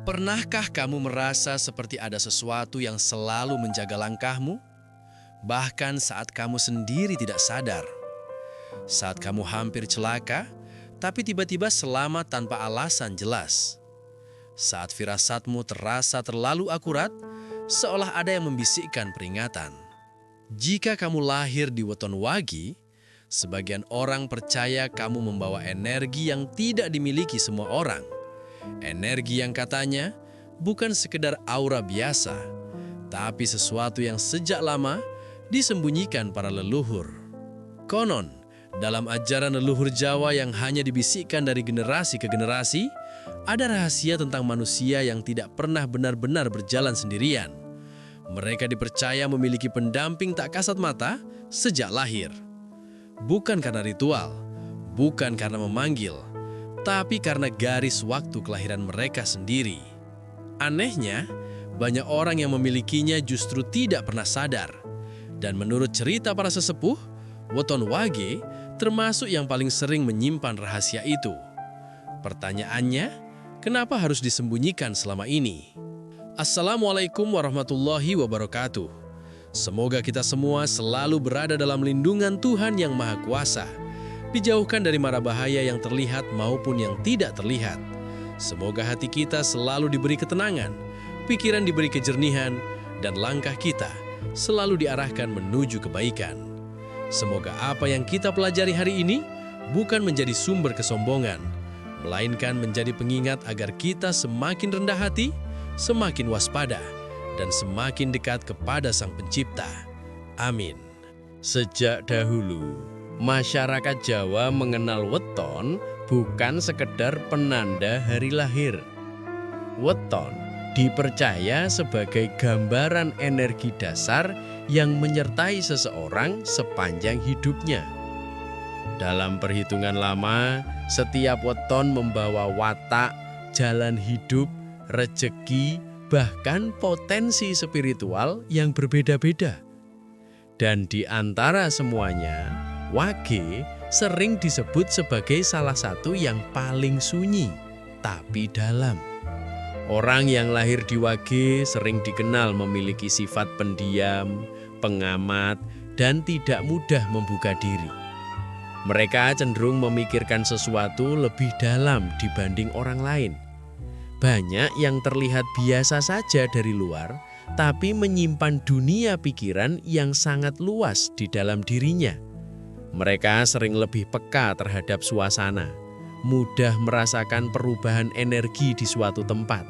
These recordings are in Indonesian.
Pernahkah kamu merasa seperti ada sesuatu yang selalu menjaga langkahmu? Bahkan saat kamu sendiri tidak sadar. Saat kamu hampir celaka, tapi tiba-tiba selamat tanpa alasan jelas. Saat firasatmu terasa terlalu akurat, seolah ada yang membisikkan peringatan. Jika kamu lahir di weton Wage, sebagian orang percaya kamu membawa energi yang tidak dimiliki semua orang. Energi yang katanya bukan sekedar aura biasa, tapi sesuatu yang sejak lama disembunyikan para leluhur. Konon, dalam ajaran leluhur Jawa yang hanya dibisikkan dari generasi ke generasi, ada rahasia tentang manusia yang tidak pernah benar-benar berjalan sendirian. Mereka dipercaya memiliki pendamping tak kasat mata sejak lahir. Bukan karena ritual, bukan karena memanggil, tapi karena garis waktu kelahiran mereka sendiri. Anehnya, banyak orang yang memilikinya justru tidak pernah sadar. Dan menurut cerita para sesepuh, weton Wage termasuk yang paling sering menyimpan rahasia itu. Pertanyaannya, kenapa harus disembunyikan selama ini? Assalamualaikum warahmatullahi wabarakatuh. Semoga kita semua selalu berada dalam lindungan Tuhan yang Maha Kuasa, dijauhkan dari mara bahaya yang terlihat maupun yang tidak terlihat. Semoga hati kita selalu diberi ketenangan, pikiran diberi kejernihan, dan langkah kita selalu diarahkan menuju kebaikan. Semoga apa yang kita pelajari hari ini bukan menjadi sumber kesombongan, melainkan menjadi pengingat agar kita semakin rendah hati, semakin waspada, dan semakin dekat kepada Sang Pencipta. Amin. Sejak dahulu, masyarakat Jawa mengenal weton bukan sekedar penanda hari lahir. Weton dipercaya sebagai gambaran energi dasar yang menyertai seseorang sepanjang hidupnya. Dalam perhitungan lama, setiap weton membawa watak, jalan hidup, rejeki, bahkan potensi spiritual yang berbeda-beda. Dan di antara semuanya, Wage sering disebut sebagai salah satu yang paling sunyi, tapi dalam. Orang yang lahir di Wage sering dikenal memiliki sifat pendiam, pengamat, dan tidak mudah membuka diri. Mereka cenderung memikirkan sesuatu lebih dalam dibanding orang lain. Banyak yang terlihat biasa saja dari luar, tapi menyimpan dunia pikiran yang sangat luas di dalam dirinya. Mereka sering lebih peka terhadap suasana, mudah merasakan perubahan energi di suatu tempat,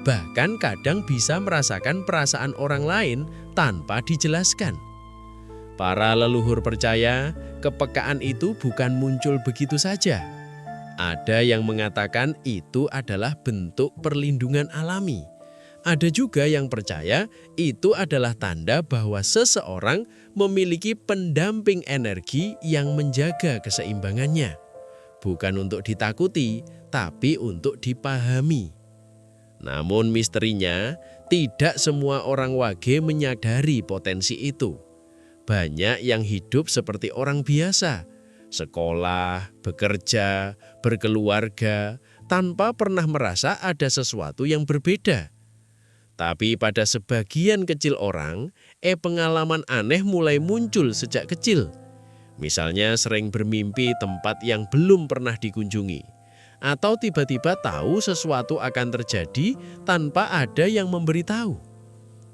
bahkan kadang bisa merasakan perasaan orang lain tanpa dijelaskan. Para leluhur percaya kepekaan itu bukan muncul begitu saja. Ada yang mengatakan itu adalah bentuk perlindungan alami. Ada juga yang percaya itu adalah tanda bahwa seseorang memiliki pendamping energi yang menjaga keseimbangannya. Bukan untuk ditakuti, tapi untuk dipahami. Namun misterinya, tidak semua orang Wage menyadari potensi itu. Banyak yang hidup seperti orang biasa, sekolah, bekerja, berkeluarga, tanpa pernah merasa ada sesuatu yang berbeda. Tapi pada sebagian kecil orang, pengalaman aneh mulai muncul sejak kecil. Misalnya sering bermimpi tempat yang belum pernah dikunjungi, atau tiba-tiba tahu sesuatu akan terjadi tanpa ada yang memberitahu.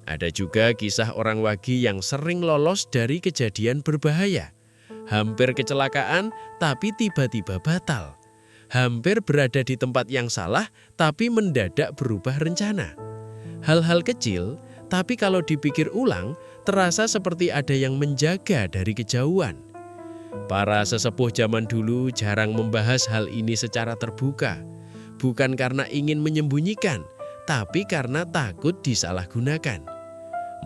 Ada juga kisah orang Wage yang sering lolos dari kejadian berbahaya. Hampir kecelakaan, tapi tiba-tiba batal. Hampir berada di tempat yang salah, tapi mendadak berubah rencana. Hal-hal kecil, tapi kalau dipikir ulang, terasa seperti ada yang menjaga dari kejauhan. Para sesepuh zaman dulu jarang membahas hal ini secara terbuka. Bukan karena ingin menyembunyikan, tapi karena takut disalahgunakan.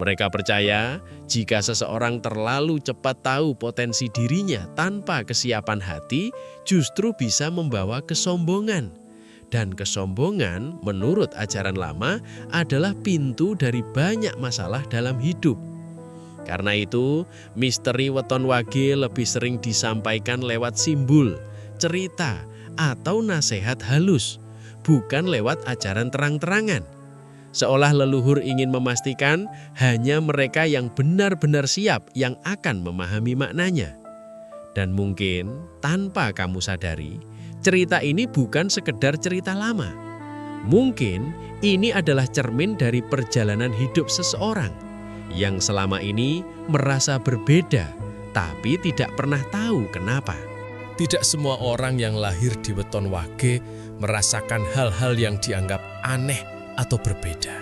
Mereka percaya jika seseorang terlalu cepat tahu potensi dirinya tanpa kesiapan hati, justru bisa membawa kesombongan. Dan kesombongan menurut ajaran lama adalah pintu dari banyak masalah dalam hidup. Karena itu, misteri weton Wage lebih sering disampaikan lewat simbol, cerita, atau nasihat halus, bukan lewat ajaran terang-terangan. Seolah leluhur ingin memastikan hanya mereka yang benar-benar siap yang akan memahami maknanya. Dan mungkin tanpa kamu sadari, cerita ini bukan sekedar cerita lama. Mungkin ini adalah cermin dari perjalanan hidup seseorang yang selama ini merasa berbeda, tapi tidak pernah tahu kenapa. Tidak semua orang yang lahir di Weton Wage merasakan hal-hal yang dianggap aneh atau berbeda.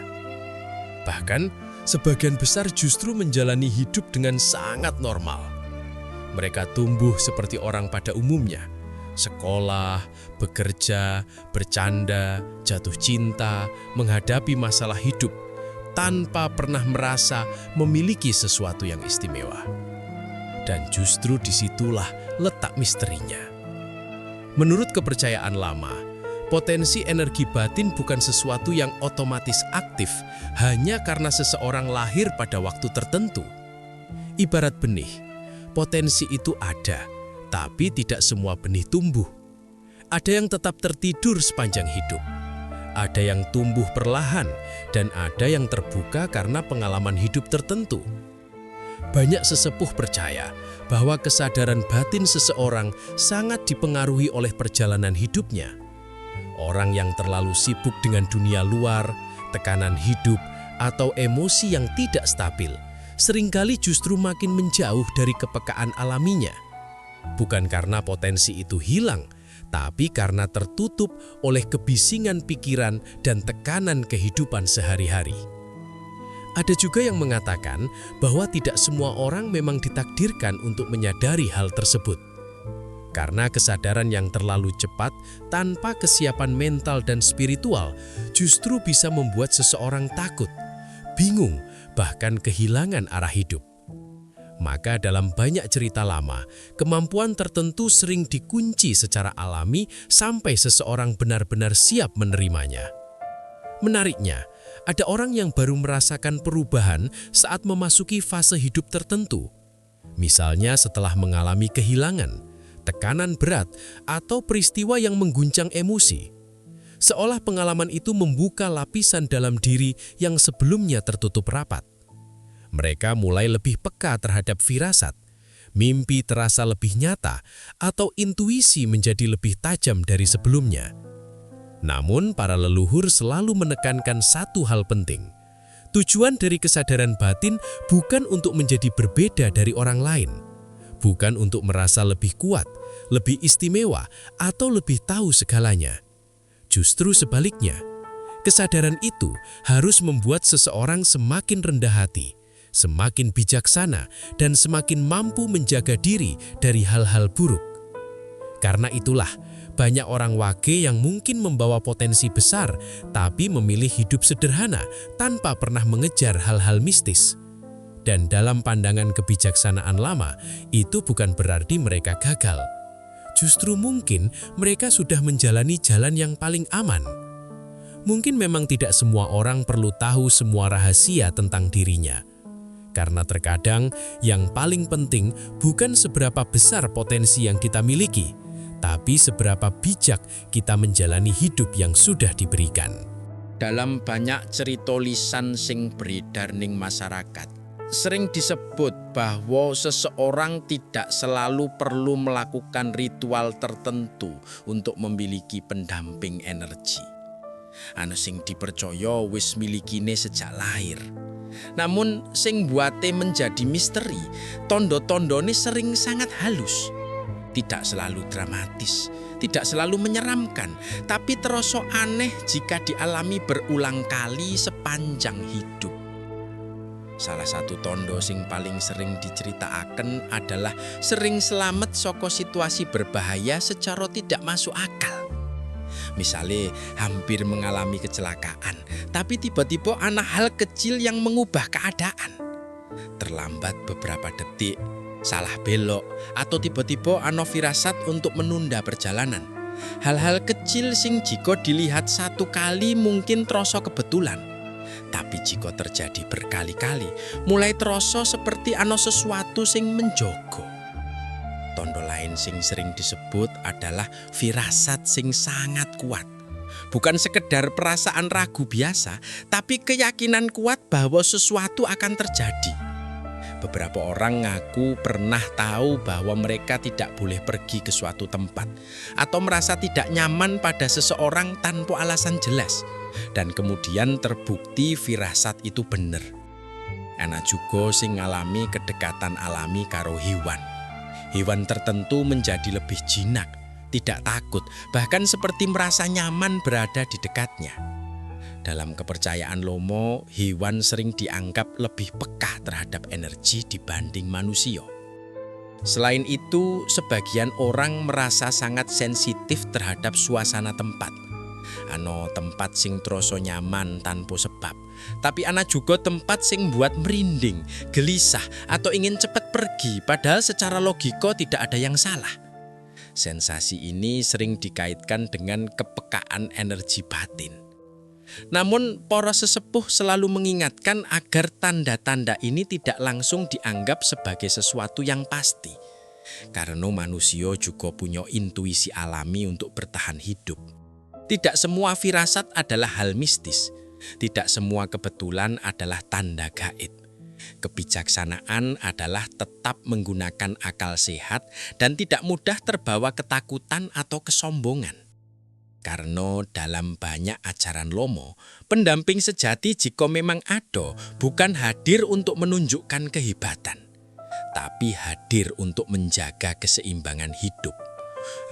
Bahkan, sebagian besar justru menjalani hidup dengan sangat normal. Mereka tumbuh seperti orang pada umumnya, sekolah, bekerja, bercanda, jatuh cinta, menghadapi masalah hidup, tanpa pernah merasa memiliki sesuatu yang istimewa. Dan justru disitulah letak misterinya. Menurut kepercayaan lama, potensi energi batin bukan sesuatu yang otomatis aktif hanya karena seseorang lahir pada waktu tertentu. Ibarat benih, potensi itu ada, tapi tidak semua benih tumbuh. Ada yang tetap tertidur sepanjang hidup. Ada yang tumbuh perlahan, dan ada yang terbuka karena pengalaman hidup tertentu. Banyak sesepuh percaya bahwa kesadaran batin seseorang sangat dipengaruhi oleh perjalanan hidupnya. Orang yang terlalu sibuk dengan dunia luar, tekanan hidup, atau emosi yang tidak stabil, seringkali justru makin menjauh dari kepekaan alaminya. Bukan karena potensi itu hilang, tapi karena tertutup oleh kebisingan pikiran dan tekanan kehidupan sehari-hari. Ada juga yang mengatakan bahwa tidak semua orang memang ditakdirkan untuk menyadari hal tersebut. Karena kesadaran yang terlalu cepat tanpa kesiapan mental dan spiritual justru bisa membuat seseorang takut, bingung, bahkan kehilangan arah hidup. Maka dalam banyak cerita lama, kemampuan tertentu sering dikunci secara alami sampai seseorang benar-benar siap menerimanya. Menariknya, ada orang yang baru merasakan perubahan saat memasuki fase hidup tertentu. Misalnya setelah mengalami kehilangan, tekanan berat, atau peristiwa yang mengguncang emosi. Seolah pengalaman itu membuka lapisan dalam diri yang sebelumnya tertutup rapat. Mereka mulai lebih peka terhadap firasat, mimpi terasa lebih nyata, atau intuisi menjadi lebih tajam dari sebelumnya. Namun, para leluhur selalu menekankan satu hal penting. Tujuan dari kesadaran batin bukan untuk menjadi berbeda dari orang lain, bukan untuk merasa lebih kuat, lebih istimewa, atau lebih tahu segalanya. Justru sebaliknya, kesadaran itu harus membuat seseorang semakin rendah hati, semakin bijaksana, dan semakin mampu menjaga diri dari hal-hal buruk. Karena itulah, banyak orang wage yang mungkin membawa potensi besar, tapi memilih hidup sederhana tanpa pernah mengejar hal-hal mistis. Dan dalam pandangan kebijaksanaan lama, itu bukan berarti mereka gagal. Justru mungkin mereka sudah menjalani jalan yang paling aman. Mungkin memang tidak semua orang perlu tahu semua rahasia tentang dirinya. Karena terkadang yang paling penting bukan seberapa besar potensi yang kita miliki, tapi seberapa bijak kita menjalani hidup yang sudah diberikan. Dalam banyak cerita lisan sing beredar ning masyarakat, sering disebut bahwa seseorang tidak selalu perlu melakukan ritual tertentu untuk memiliki pendamping energi. Anu sing dipercaya wis milikine sejak lahir. Namun sing buate menjadi misteri, tondo-tondone sering sangat halus. Tidak selalu dramatis, tidak selalu menyeramkan, tapi terasa aneh jika dialami berulang kali sepanjang hidup. Salah satu tondo sing paling sering diceritakan adalah sering selamat saka situasi berbahaya secara tidak masuk akal. Misalnya hampir mengalami kecelakaan, tapi tiba-tiba ana hal kecil yang mengubah keadaan. Terlambat beberapa detik, salah belok, atau tiba-tiba ana firasat untuk menunda perjalanan. Hal-hal kecil sing jika dilihat satu kali mungkin terasa kebetulan. Tapi jika terjadi berkali-kali, mulai terasa seperti ana sesuatu sing menjogo. Tondo lain sing sering disebut adalah firasat sing sangat kuat. bukan sekedar perasaan ragu biasa, tapi keyakinan kuat bahwa sesuatu akan terjadi. Beberapa orang ngaku pernah tahu bahwa mereka tidak boleh pergi ke suatu tempat atau merasa tidak nyaman pada seseorang tanpa alasan jelas, dan kemudian terbukti firasat itu benar. Ana juga sing ngalami kedekatan alami karo hewan. Hewan tertentu menjadi lebih jinak, tidak takut, bahkan seperti merasa nyaman berada di dekatnya. Dalam kepercayaan Lomo, hewan sering dianggap lebih peka terhadap energi dibanding manusia. Selain itu, sebagian orang merasa sangat sensitif terhadap suasana tempat. Ano tempat sing troso nyaman tanpa sebab, tapi ana juga tempat sing buat merinding, gelisah, atau ingin cepat pergi, padahal secara logika tidak ada yang salah. Sensasi ini sering dikaitkan dengan kepekaan energi batin. Namun, para sesepuh selalu mengingatkan agar tanda-tanda ini tidak langsung dianggap sebagai sesuatu yang pasti. Karena manusia juga punya intuisi alami untuk bertahan hidup. Tidak semua firasat adalah hal mistis. Tidak semua kebetulan adalah tanda gaib. Kebijaksanaan adalah tetap menggunakan akal sehat dan tidak mudah terbawa ketakutan atau kesombongan. Karena dalam banyak ajaran Lomo, pendamping sejati jika memang ada, bukan hadir untuk menunjukkan kehebatan, tapi hadir untuk menjaga keseimbangan hidup,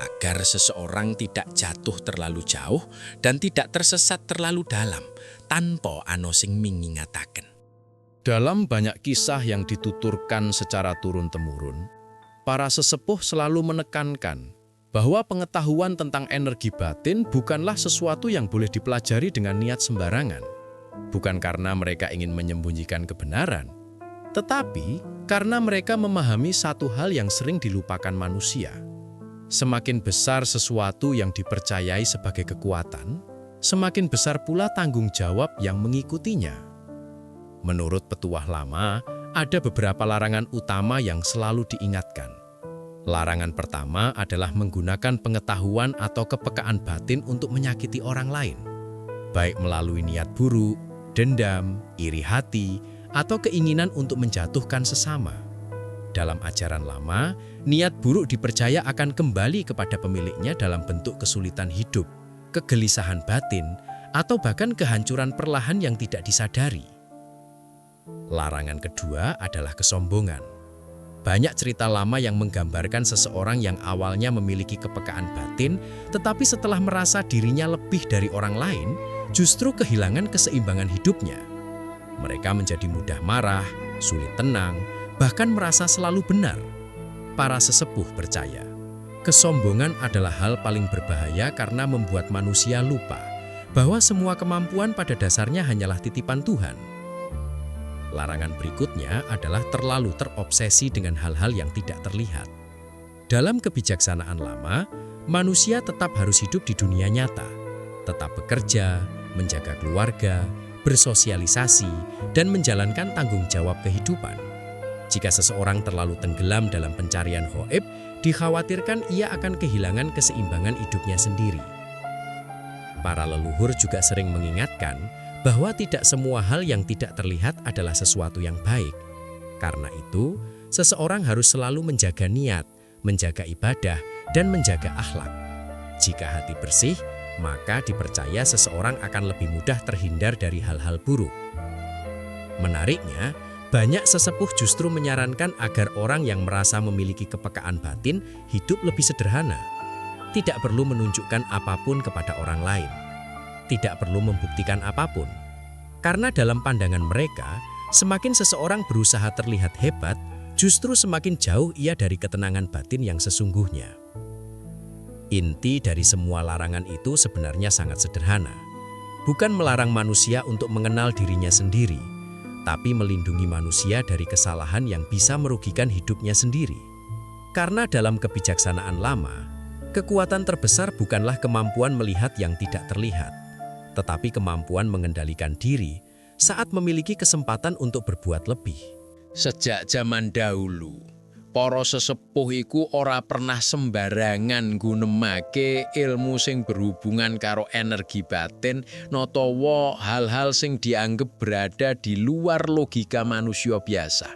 agar seseorang tidak jatuh terlalu jauh dan tidak tersesat terlalu dalam, tanpa ana sing mingingataken. Dalam banyak kisah yang dituturkan secara turun-temurun, para sesepuh selalu menekankan bahwa pengetahuan tentang energi batin bukanlah sesuatu yang boleh dipelajari dengan niat sembarangan. Bukan karena mereka ingin menyembunyikan kebenaran, tetapi karena mereka memahami satu hal yang sering dilupakan manusia. Semakin besar sesuatu yang dipercayai sebagai kekuatan, semakin besar pula tanggung jawab yang mengikutinya. Menurut petuah lama, ada beberapa larangan utama yang selalu diingatkan. Larangan pertama adalah menggunakan pengetahuan atau kepekaan batin untuk menyakiti orang lain, baik melalui niat buruk, dendam, iri hati, atau keinginan untuk menjatuhkan sesama. Dalam ajaran lama, niat buruk dipercaya akan kembali kepada pemiliknya dalam bentuk kesulitan hidup, kegelisahan batin, atau bahkan kehancuran perlahan yang tidak disadari. Larangan kedua adalah kesombongan. Banyak cerita lama yang menggambarkan seseorang yang awalnya memiliki kepekaan batin, tetapi setelah merasa dirinya lebih dari orang lain, justru kehilangan keseimbangan hidupnya. Mereka menjadi mudah marah, sulit tenang, bahkan merasa selalu benar. Para sesepuh percaya, kesombongan adalah hal paling berbahaya karena membuat manusia lupa bahwa semua kemampuan pada dasarnya hanyalah titipan Tuhan. Larangan berikutnya adalah terlalu terobsesi dengan hal-hal yang tidak terlihat. Dalam kebijaksanaan lama, manusia tetap harus hidup di dunia nyata, tetap bekerja, menjaga keluarga, bersosialisasi, dan menjalankan tanggung jawab kehidupan. Jika seseorang terlalu tenggelam dalam pencarian gaib, dikhawatirkan ia akan kehilangan keseimbangan hidupnya sendiri. Para leluhur juga sering mengingatkan bahwa tidak semua hal yang tidak terlihat adalah sesuatu yang baik. Karena itu, seseorang harus selalu menjaga niat, menjaga ibadah, dan menjaga akhlak. Jika hati bersih, maka dipercaya seseorang akan lebih mudah terhindar dari hal-hal buruk. Menariknya, banyak sesepuh justru menyarankan agar orang yang merasa memiliki kepekaan batin hidup lebih sederhana. Tidak perlu menunjukkan apapun kepada orang lain. Tidak perlu membuktikan apapun. Karena dalam pandangan mereka, semakin seseorang berusaha terlihat hebat, justru semakin jauh ia dari ketenangan batin yang sesungguhnya. Inti dari semua larangan itu sebenarnya sangat sederhana. Bukan melarang manusia untuk mengenal dirinya sendiri, tapi melindungi manusia dari kesalahan yang bisa merugikan hidupnya sendiri. Karena dalam kebijaksanaan lama, kekuatan terbesar bukanlah kemampuan melihat yang tidak terlihat, tetapi kemampuan mengendalikan diri saat memiliki kesempatan untuk berbuat lebih. Sejak zaman dahulu, Para sesepuh iku ora pernah sembarangan gunemake ilmu sing berhubungan karo energi batin natawa hal-hal sing dianggep berada di luar logika manusia biasa.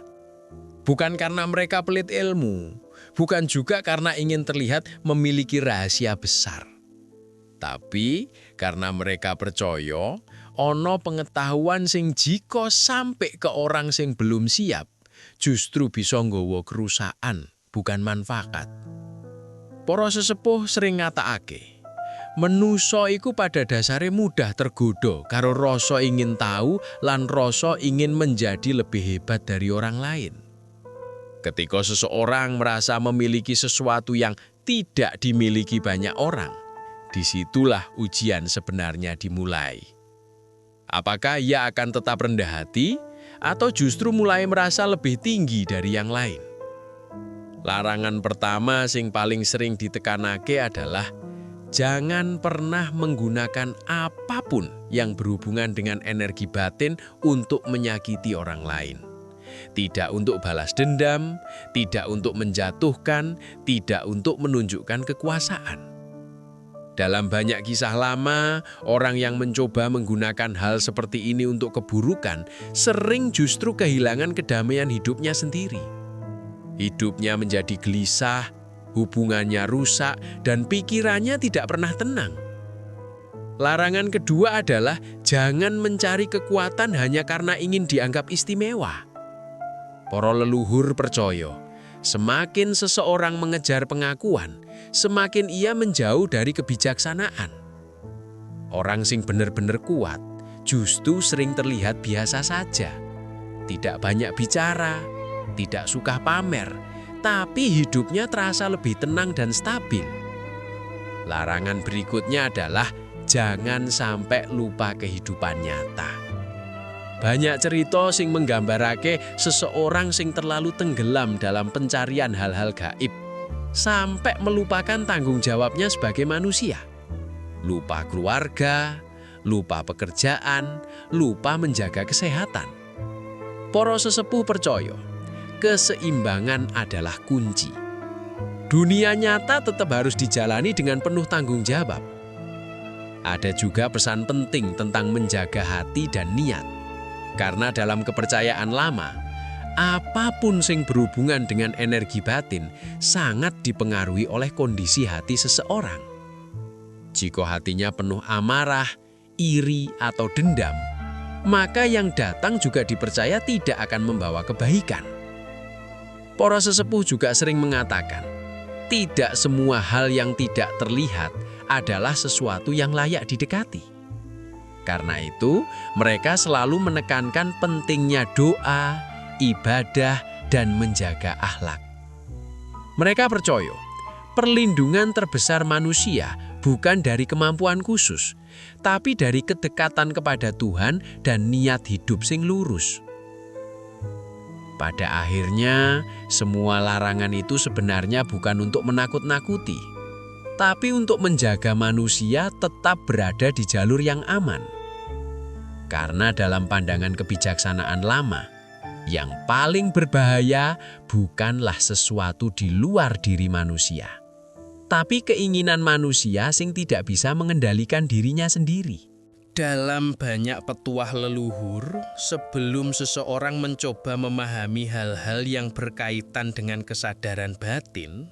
Bukan karena mereka pelit ilmu, bukan juga karena ingin terlihat memiliki rahasia besar. Tapi karena mereka percaya ana pengetahuan sing jika sampai ke orang sing belum siap, justru bisa nggawa kerusakan, bukan manfaat. Para sesepuh sering ngatakake, menungso iku pada dasarnya mudah tergoda karo rasa ingin tahu lan rasa ingin menjadi lebih hebat dari orang lain. Ketika seseorang merasa memiliki sesuatu yang tidak dimiliki banyak orang, disitulah ujian sebenarnya dimulai. Apakah ia akan tetap rendah hati atau justru mulai merasa lebih tinggi dari yang lain? Larangan pertama sing paling sering ditekanake adalah jangan pernah menggunakan apapun yang berhubungan dengan energi batin untuk menyakiti orang lain. Tidak untuk balas dendam, tidak untuk menjatuhkan, tidak untuk menunjukkan kekuasaan. Dalam banyak kisah lama, orang yang mencoba menggunakan hal seperti ini untuk keburukan sering justru kehilangan kedamaian hidupnya sendiri. Hidupnya menjadi gelisah, hubungannya rusak, dan pikirannya tidak pernah tenang. Larangan kedua adalah jangan mencari kekuatan hanya karena ingin dianggap istimewa. Para leluhur percaya, semakin seseorang mengejar pengakuan, semakin ia menjauh dari kebijaksanaan. Orang sing benar-benar kuat justru sering terlihat biasa saja. Tidak banyak bicara, tidak suka pamer, tapi hidupnya terasa lebih tenang dan stabil. Larangan berikutnya adalah jangan sampai lupa kehidupan nyata. Banyak cerita sing menggambarake seseorang sing terlalu tenggelam dalam pencarian hal-hal gaib, sampai melupakan tanggung jawabnya sebagai manusia. Lupa keluarga, lupa pekerjaan, lupa menjaga kesehatan. Para sesepuh percaya, keseimbangan adalah kunci. Dunia nyata tetap harus dijalani dengan penuh tanggung jawab. Ada juga pesan penting tentang menjaga hati dan niat. Karena dalam kepercayaan lama, apapun sing berhubungan dengan energi batin sangat dipengaruhi oleh kondisi hati seseorang. Jika hatinya penuh amarah, iri, atau dendam, maka yang datang juga dipercaya tidak akan membawa kebaikan. Para sesepuh juga sering mengatakan, tidak semua hal yang tidak terlihat adalah sesuatu yang layak didekati. Karena itu, mereka selalu menekankan pentingnya doa, ibadah, dan menjaga akhlak. Mereka percaya, perlindungan terbesar manusia bukan dari kemampuan khusus, tapi dari kedekatan kepada Tuhan dan niat hidup sing lurus. Pada akhirnya, semua larangan itu sebenarnya bukan untuk menakut-nakuti, tapi untuk menjaga manusia tetap berada di jalur yang aman. Karena dalam pandangan kebijaksanaan lama, yang paling berbahaya bukanlah sesuatu di luar diri manusia, tapi keinginan manusia sing tidak bisa mengendalikan dirinya sendiri. Dalam banyak petuah leluhur, sebelum seseorang mencoba memahami hal-hal yang berkaitan dengan kesadaran batin,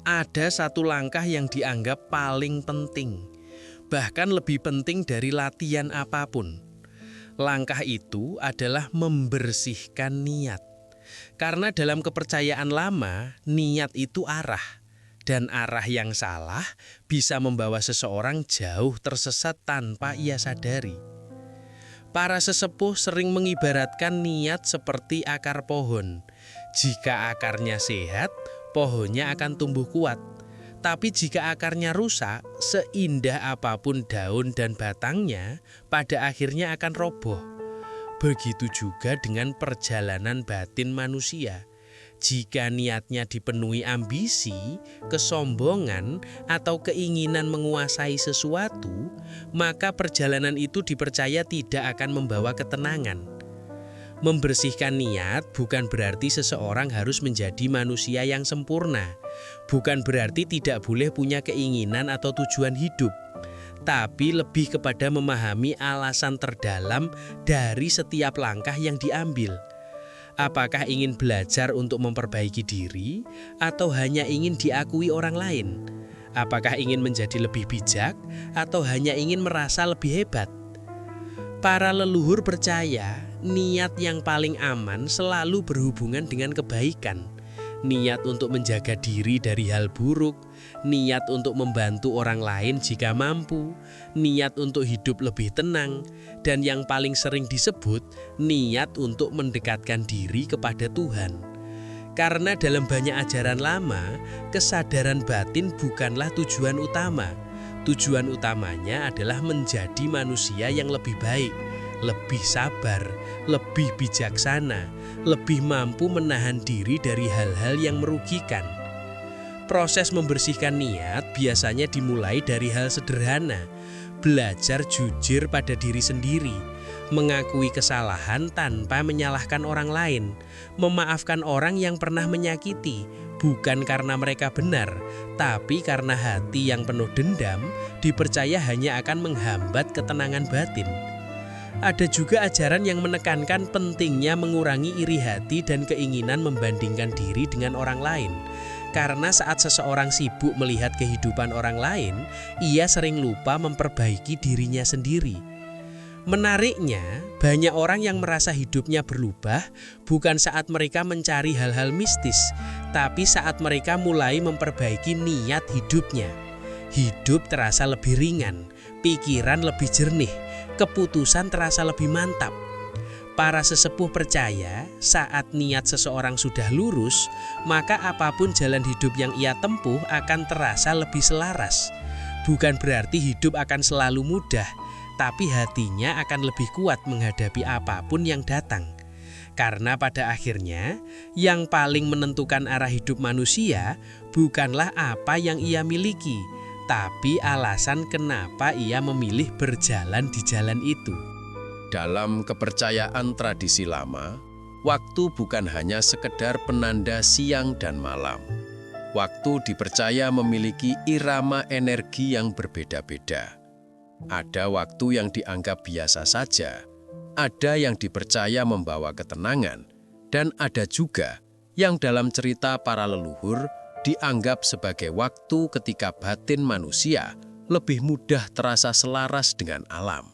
ada satu langkah yang dianggap paling penting, bahkan lebih penting dari latihan apapun. Langkah itu adalah membersihkan niat. Karena dalam kepercayaan lama, niat itu arah. Dan arah yang salah bisa membawa seseorang jauh tersesat tanpa ia sadari. Para sesepuh sering mengibaratkan niat seperti akar pohon. Jika akarnya sehat, pohonnya akan tumbuh kuat. Tapi jika akarnya rusak, seindah apapun daun dan batangnya, pada akhirnya akan roboh. Begitu juga dengan perjalanan batin manusia. Jika niatnya dipenuhi ambisi, kesombongan, atau keinginan menguasai sesuatu, maka perjalanan itu dipercaya tidak akan membawa ketenangan. Membersihkan niat bukan berarti seseorang harus menjadi manusia yang sempurna. Bukan berarti tidak boleh punya keinginan atau tujuan hidup. Tapi lebih kepada memahami alasan terdalam dari setiap langkah yang diambil. Apakah ingin belajar untuk memperbaiki diri atau hanya ingin diakui orang lain? Apakah ingin menjadi lebih bijak atau hanya ingin merasa lebih hebat? Para leluhur percaya niat yang paling aman selalu berhubungan dengan kebaikan. Niat untuk menjaga diri dari hal buruk, niat untuk membantu orang lain jika mampu, niat untuk hidup lebih tenang, dan yang paling sering disebut niat untuk mendekatkan diri kepada Tuhan. Karena dalam banyak ajaran lama, kesadaran batin bukanlah tujuan utama. Tujuan utamanya adalah menjadi manusia yang lebih baik, lebih sabar, lebih bijaksana, lebih mampu menahan diri dari hal-hal yang merugikan. Proses membersihkan niat biasanya dimulai dari hal sederhana, belajar jujur pada diri sendiri, mengakui kesalahan tanpa menyalahkan orang lain, memaafkan orang yang pernah menyakiti, bukan karena mereka benar, tapi karena hati yang penuh dendam dipercaya hanya akan menghambat ketenangan batin. Ada juga ajaran yang menekankan pentingnya mengurangi iri hati dan keinginan membandingkan diri dengan orang lain. Karena saat seseorang sibuk melihat kehidupan orang lain, ia sering lupa memperbaiki dirinya sendiri. Menariknya, banyak orang yang merasa hidupnya berubah bukan saat mereka mencari hal-hal mistis, tapi saat mereka mulai memperbaiki niat hidupnya. Hidup terasa lebih ringan, pikiran lebih jernih, keputusan terasa lebih mantap. Para sesepuh percaya saat niat seseorang sudah lurus, maka apapun jalan hidup yang ia tempuh akan terasa lebih selaras. Bukan berarti hidup akan selalu mudah, tapi hatinya akan lebih kuat menghadapi apapun yang datang. Karena pada akhirnya, yang paling menentukan arah hidup manusia bukanlah apa yang ia miliki, tapi alasan kenapa ia memilih berjalan di jalan itu. Dalam kepercayaan tradisi lama, waktu bukan hanya sekedar penanda siang dan malam. Waktu dipercaya memiliki irama energi yang berbeda-beda. Ada waktu yang dianggap biasa saja, ada yang dipercaya membawa ketenangan, dan ada juga yang dalam cerita para leluhur dianggap sebagai waktu ketika batin manusia lebih mudah terasa selaras dengan alam.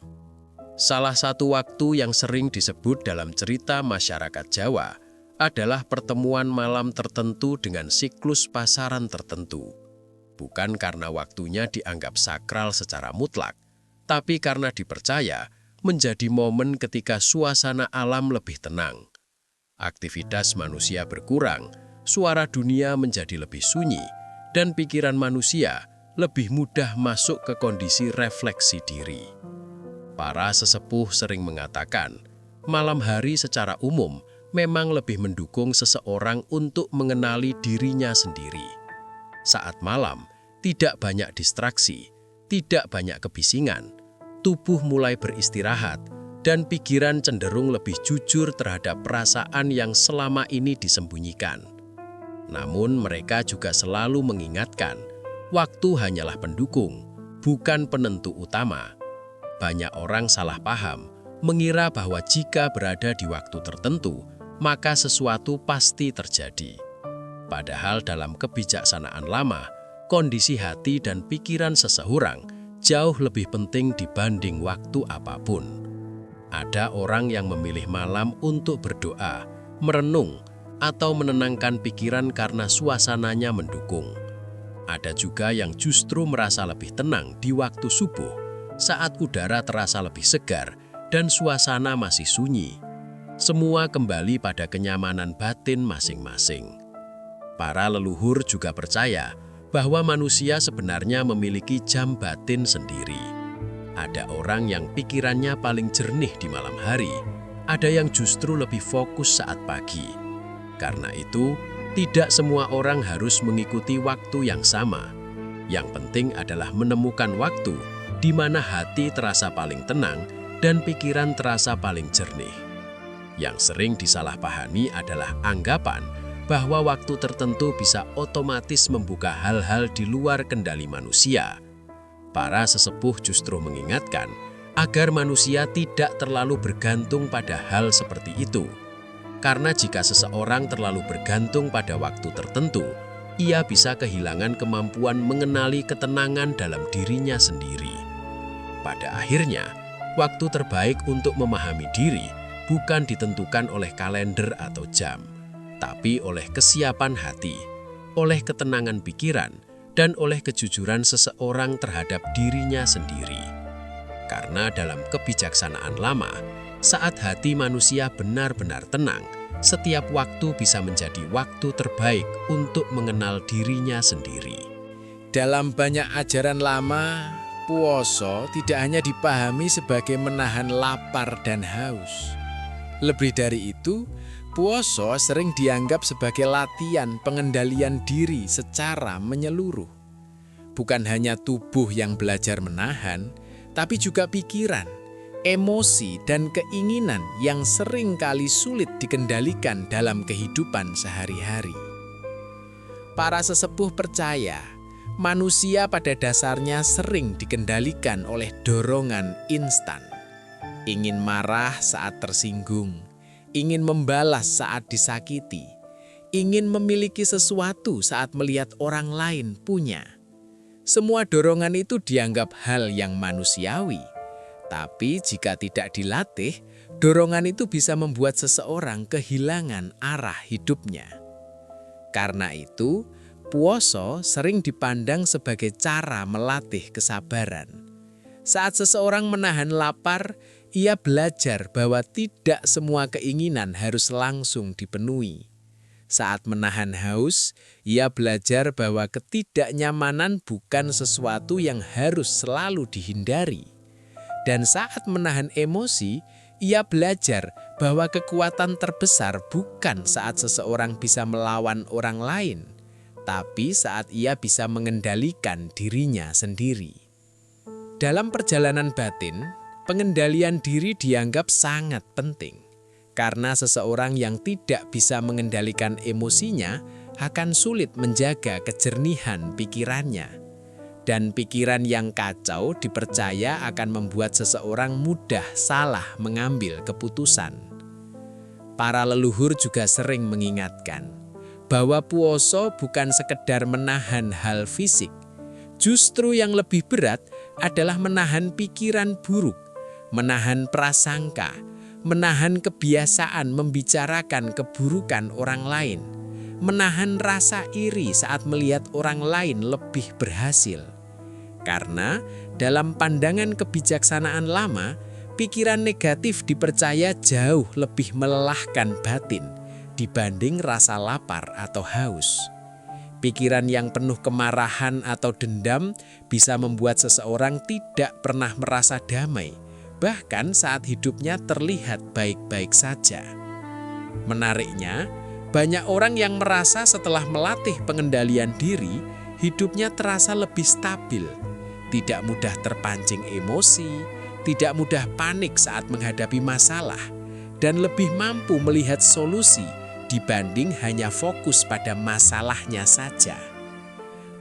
Salah satu waktu yang sering disebut dalam cerita masyarakat Jawa adalah pertemuan malam tertentu dengan siklus pasaran tertentu. Bukan karena waktunya dianggap sakral secara mutlak, tapi karena dipercaya menjadi momen ketika suasana alam lebih tenang. Aktivitas manusia berkurang, suara dunia menjadi lebih sunyi, dan pikiran manusia lebih mudah masuk ke kondisi refleksi diri. Para sesepuh sering mengatakan, malam hari secara umum memang lebih mendukung seseorang untuk mengenali dirinya sendiri. Saat malam, tidak banyak distraksi, tidak banyak kebisingan, tubuh mulai beristirahat, dan pikiran cenderung lebih jujur terhadap perasaan yang selama ini disembunyikan. Namun mereka juga selalu mengingatkan, waktu hanyalah pendukung, bukan penentu utama. Banyak orang salah paham, mengira bahwa jika berada di waktu tertentu, maka sesuatu pasti terjadi. Padahal dalam kebijaksanaan lama, kondisi hati dan pikiran seseorang jauh lebih penting dibanding waktu apapun. Ada orang yang memilih malam untuk berdoa, merenung, atau menenangkan pikiran karena suasananya mendukung. Ada juga yang justru merasa lebih tenang di waktu subuh, saat udara terasa lebih segar dan suasana masih sunyi. Semua kembali pada kenyamanan batin masing-masing. Para leluhur juga percaya bahwa manusia sebenarnya memiliki jam batin sendiri. Ada orang yang pikirannya paling jernih di malam hari, ada yang justru lebih fokus saat pagi. Karena itu, tidak semua orang harus mengikuti waktu yang sama. Yang penting adalah menemukan waktu di mana hati terasa paling tenang dan pikiran terasa paling jernih. Yang sering disalahpahami adalah anggapan bahwa waktu tertentu bisa otomatis membuka hal-hal di luar kendali manusia. Para sesepuh justru mengingatkan agar manusia tidak terlalu bergantung pada hal seperti itu. Karena jika seseorang terlalu bergantung pada waktu tertentu, ia bisa kehilangan kemampuan mengenali ketenangan dalam dirinya sendiri. Pada akhirnya, waktu terbaik untuk memahami diri bukan ditentukan oleh kalender atau jam, tapi oleh kesiapan hati, oleh ketenangan pikiran, dan oleh kejujuran seseorang terhadap dirinya sendiri. Karena dalam kebijaksanaan lama, saat hati manusia benar-benar tenang, setiap waktu bisa menjadi waktu terbaik untuk mengenal dirinya sendiri. Dalam banyak ajaran lama, puasa tidak hanya dipahami sebagai menahan lapar dan haus. Lebih dari itu, puasa sering dianggap sebagai latihan pengendalian diri secara menyeluruh. Bukan hanya tubuh yang belajar menahan, tapi juga pikiran, emosi, dan keinginan yang sering kali sulit dikendalikan dalam kehidupan sehari-hari. Para sesepuh percaya, manusia pada dasarnya sering dikendalikan oleh dorongan instan. Ingin marah saat tersinggung, ingin membalas saat disakiti, ingin memiliki sesuatu saat melihat orang lain punya. Semua dorongan itu dianggap hal yang manusiawi. Tapi jika tidak dilatih, dorongan itu bisa membuat seseorang kehilangan arah hidupnya. Karena itu, puasa sering dipandang sebagai cara melatih kesabaran. Saat seseorang menahan lapar, ia belajar bahwa tidak semua keinginan harus langsung dipenuhi. Saat menahan haus, ia belajar bahwa ketidaknyamanan bukan sesuatu yang harus selalu dihindari. Dan saat menahan emosi, ia belajar bahwa kekuatan terbesar bukan saat seseorang bisa melawan orang lain, tapi saat ia bisa mengendalikan dirinya sendiri. Dalam perjalanan batin, pengendalian diri dianggap sangat penting, karena seseorang yang tidak bisa mengendalikan emosinya akan sulit menjaga kejernihan pikirannya. Dan pikiran yang kacau dipercaya akan membuat seseorang mudah salah mengambil keputusan. Para leluhur juga sering mengingatkan bahwa puasa bukan sekedar menahan hal fisik. Justru yang lebih berat adalah menahan pikiran buruk, menahan prasangka, menahan kebiasaan membicarakan keburukan orang lain, menahan rasa iri saat melihat orang lain lebih berhasil. Karena dalam pandangan kebijaksanaan lama, pikiran negatif dipercaya jauh lebih melelahkan batin dibanding rasa lapar atau haus. Pikiran yang penuh kemarahan atau dendam bisa membuat seseorang tidak pernah merasa damai, bahkan saat hidupnya terlihat baik-baik saja. Menariknya, banyak orang yang merasa setelah melatih pengendalian diri, hidupnya terasa lebih stabil, tidak mudah terpancing emosi, tidak mudah panik saat menghadapi masalah, dan lebih mampu melihat solusi dibanding hanya fokus pada masalahnya saja.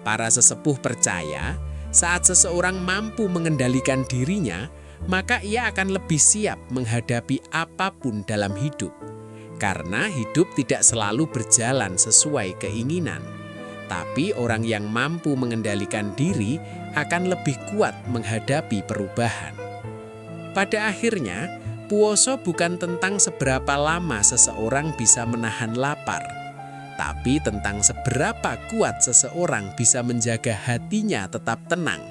Para sesepuh percaya, saat seseorang mampu mengendalikan dirinya, maka ia akan lebih siap menghadapi apapun dalam hidup. Karena hidup tidak selalu berjalan sesuai keinginan. Tapi orang yang mampu mengendalikan diri akan lebih kuat menghadapi perubahan. Pada akhirnya, puasa bukan tentang seberapa lama seseorang bisa menahan lapar, tapi tentang seberapa kuat seseorang bisa menjaga hatinya tetap tenang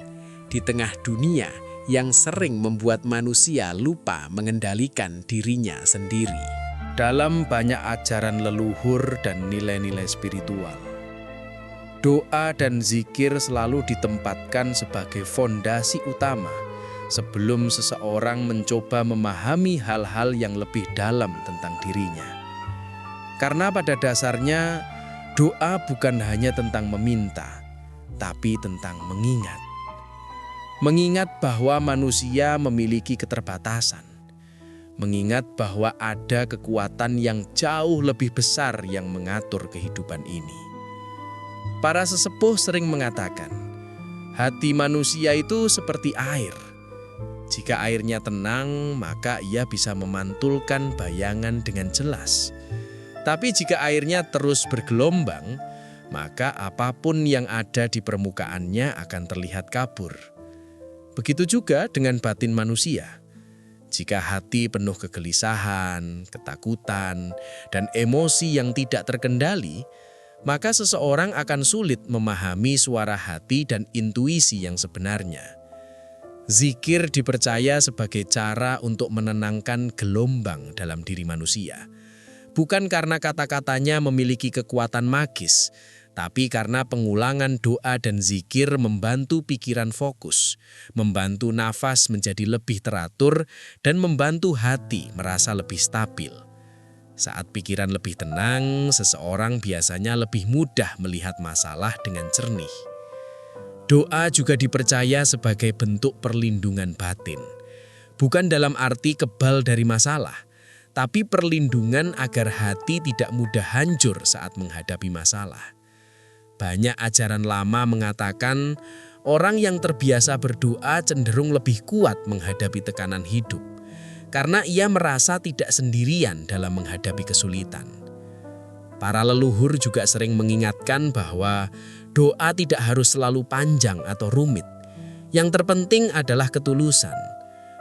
di tengah dunia yang sering membuat manusia lupa mengendalikan dirinya sendiri. Dalam banyak ajaran leluhur dan nilai-nilai spiritual, doa dan zikir selalu ditempatkan sebagai fondasi utama sebelum seseorang mencoba memahami hal-hal yang lebih dalam tentang dirinya. Karena pada dasarnya, doa bukan hanya tentang meminta, tapi tentang mengingat. Mengingat bahwa manusia memiliki keterbatasan. mengingat bahwa ada kekuatan yang jauh lebih besar yang mengatur kehidupan ini. Para sesepuh sering mengatakan, hati manusia itu seperti air. Jika airnya tenang, maka ia bisa memantulkan bayangan dengan jelas. Tapi jika airnya terus bergelombang, maka apapun yang ada di permukaannya akan terlihat kabur. Begitu juga dengan batin manusia. Jika hati penuh kegelisahan, ketakutan, dan emosi yang tidak terkendali, maka seseorang akan sulit memahami suara hati dan intuisi yang sebenarnya. Zikir dipercaya sebagai cara untuk menenangkan gelombang dalam diri manusia. Bukan karena kata-katanya memiliki kekuatan magis, tapi karena pengulangan doa dan zikir membantu pikiran fokus, membantu nafas menjadi lebih teratur, dan membantu hati merasa lebih stabil. Saat pikiran lebih tenang, seseorang biasanya lebih mudah melihat masalah dengan jernih. Doa juga dipercaya sebagai bentuk perlindungan batin. Bukan dalam arti kebal dari masalah, tapi perlindungan agar hati tidak mudah hancur saat menghadapi masalah. Banyak ajaran lama mengatakan orang yang terbiasa berdoa cenderung lebih kuat menghadapi tekanan hidup, karena ia merasa tidak sendirian dalam menghadapi kesulitan. Para leluhur juga sering mengingatkan bahwa doa tidak harus selalu panjang atau rumit. Yang terpenting adalah ketulusan.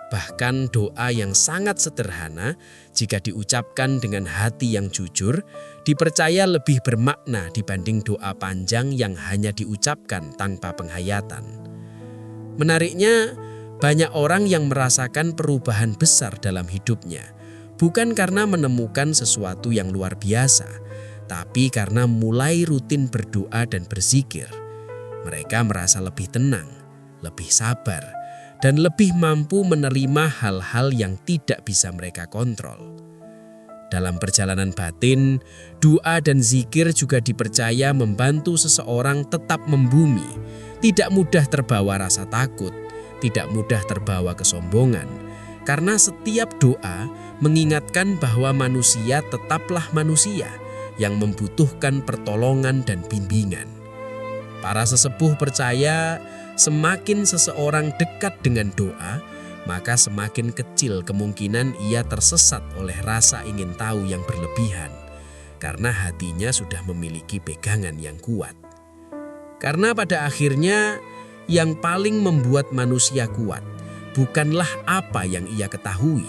Bahkan doa yang sangat sederhana, jika diucapkan dengan hati yang jujur, dipercaya lebih bermakna dibanding doa panjang yang hanya diucapkan tanpa penghayatan. Menariknya, banyak orang yang merasakan perubahan besar dalam hidupnya, bukan karena menemukan sesuatu yang luar biasa, tapi karena mulai rutin berdoa dan berzikir. Mereka merasa lebih tenang, lebih sabar, dan lebih mampu menerima hal-hal yang tidak bisa mereka kontrol. Dalam perjalanan batin, doa dan zikir juga dipercaya membantu seseorang tetap membumi, tidak mudah terbawa rasa takut, tidak mudah terbawa kesombongan, karena setiap doa mengingatkan bahwa manusia tetaplah manusia yang membutuhkan pertolongan dan bimbingan. Para sesepuh percaya semakin seseorang dekat dengan doa, maka semakin kecil kemungkinan ia tersesat oleh rasa ingin tahu yang berlebihan, karena hatinya sudah memiliki pegangan yang kuat. Karena pada akhirnya yang paling membuat manusia kuat bukanlah apa yang ia ketahui,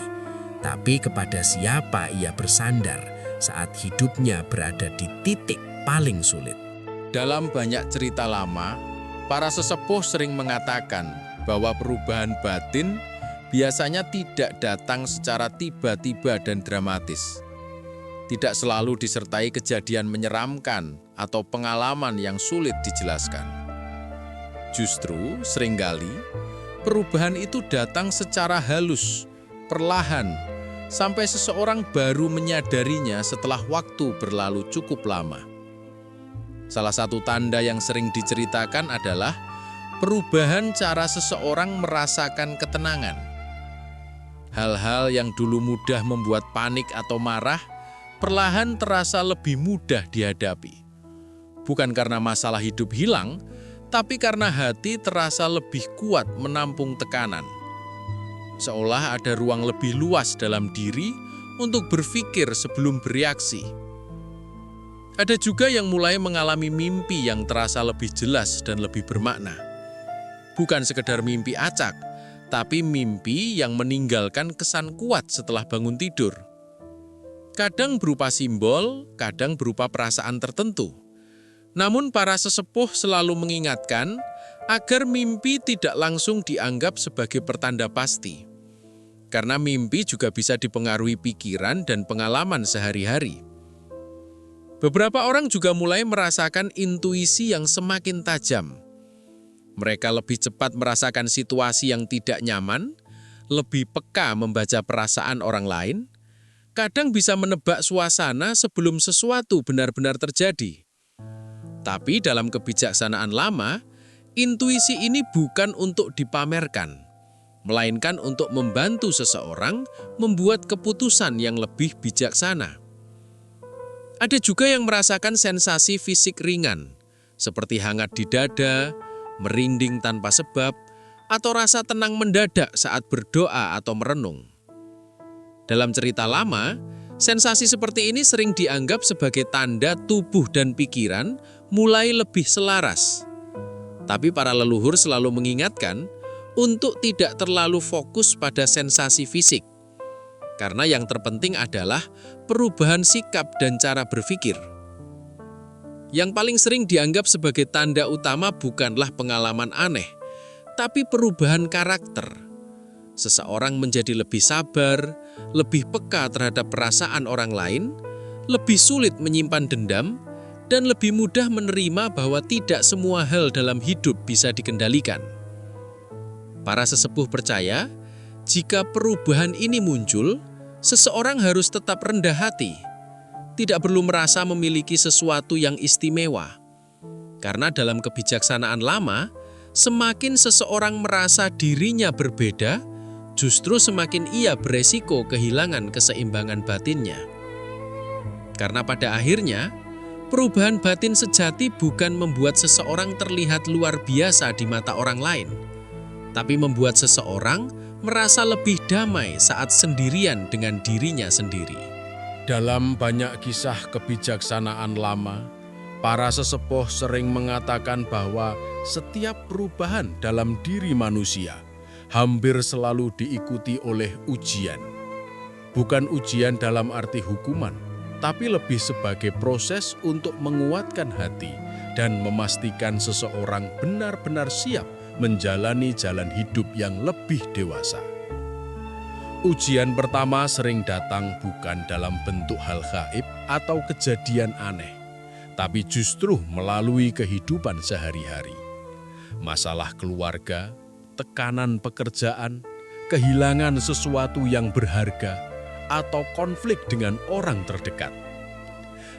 tapi kepada siapa ia bersandar saat hidupnya berada di titik paling sulit. Dalam banyak cerita lama, para sesepuh sering mengatakan bahwa perubahan batin biasanya tidak datang secara tiba-tiba dan dramatis. Tidak selalu disertai kejadian menyeramkan atau pengalaman yang sulit dijelaskan. Justru seringkali perubahan itu datang secara halus, perlahan, sampai seseorang baru menyadarinya setelah waktu berlalu cukup lama. Salah satu tanda yang sering diceritakan adalah perubahan cara seseorang merasakan ketenangan. Hal-hal yang dulu mudah membuat panik atau marah, perlahan terasa lebih mudah dihadapi. Bukan karena masalah hidup hilang, tapi karena hati terasa lebih kuat menampung tekanan. Seolah ada ruang lebih luas dalam diri untuk berpikir sebelum bereaksi. Ada juga yang mulai mengalami mimpi yang terasa lebih jelas dan lebih bermakna. Bukan sekedar mimpi acak, tapi mimpi yang meninggalkan kesan kuat setelah bangun tidur. Kadang berupa simbol, kadang berupa perasaan tertentu. Namun para sesepuh selalu mengingatkan agar mimpi tidak langsung dianggap sebagai pertanda pasti. Karena mimpi juga bisa dipengaruhi pikiran dan pengalaman sehari-hari. Beberapa orang juga mulai merasakan intuisi yang semakin tajam. Mereka lebih cepat merasakan situasi yang tidak nyaman, lebih peka membaca perasaan orang lain, kadang bisa menebak suasana sebelum sesuatu benar-benar terjadi. Tapi dalam kebijaksanaan lama, intuisi ini bukan untuk dipamerkan, melainkan untuk membantu seseorang membuat keputusan yang lebih bijaksana. Ada juga yang merasakan sensasi fisik ringan, seperti hangat di dada, merinding tanpa sebab, atau rasa tenang mendadak saat berdoa atau merenung. Dalam cerita lama, sensasi seperti ini sering dianggap sebagai tanda tubuh dan pikiran mulai lebih selaras. Tapi para leluhur selalu mengingatkan untuk tidak terlalu fokus pada sensasi fisik, karena yang terpenting adalah perubahan sikap dan cara berpikir. Yang paling sering dianggap sebagai tanda utama bukanlah pengalaman aneh, tapi perubahan karakter. Seseorang menjadi lebih sabar, lebih peka terhadap perasaan orang lain, lebih sulit menyimpan dendam, dan lebih mudah menerima bahwa tidak semua hal dalam hidup bisa dikendalikan. Para sesepuh percaya, jika perubahan ini muncul, seseorang harus tetap rendah hati, tidak perlu merasa memiliki sesuatu yang istimewa. Karena dalam kebijaksanaan lama, semakin seseorang merasa dirinya berbeda, justru semakin ia beresiko kehilangan keseimbangan batinnya. Karena pada akhirnya, perubahan batin sejati bukan membuat seseorang terlihat luar biasa di mata orang lain, tapi membuat seseorang merasa lebih damai saat sendirian dengan dirinya sendiri. Dalam banyak kisah kebijaksanaan lama, para sesepuh sering mengatakan bahwa setiap perubahan dalam diri manusia hampir selalu diikuti oleh ujian. Bukan ujian dalam arti hukuman, tapi lebih sebagai proses untuk menguatkan hati dan memastikan seseorang benar-benar siap menjalani jalan hidup yang lebih dewasa. Ujian pertama sering datang bukan dalam bentuk hal gaib atau kejadian aneh, tapi justru melalui kehidupan sehari-hari. Masalah keluarga, tekanan pekerjaan, kehilangan sesuatu yang berharga, atau konflik dengan orang terdekat.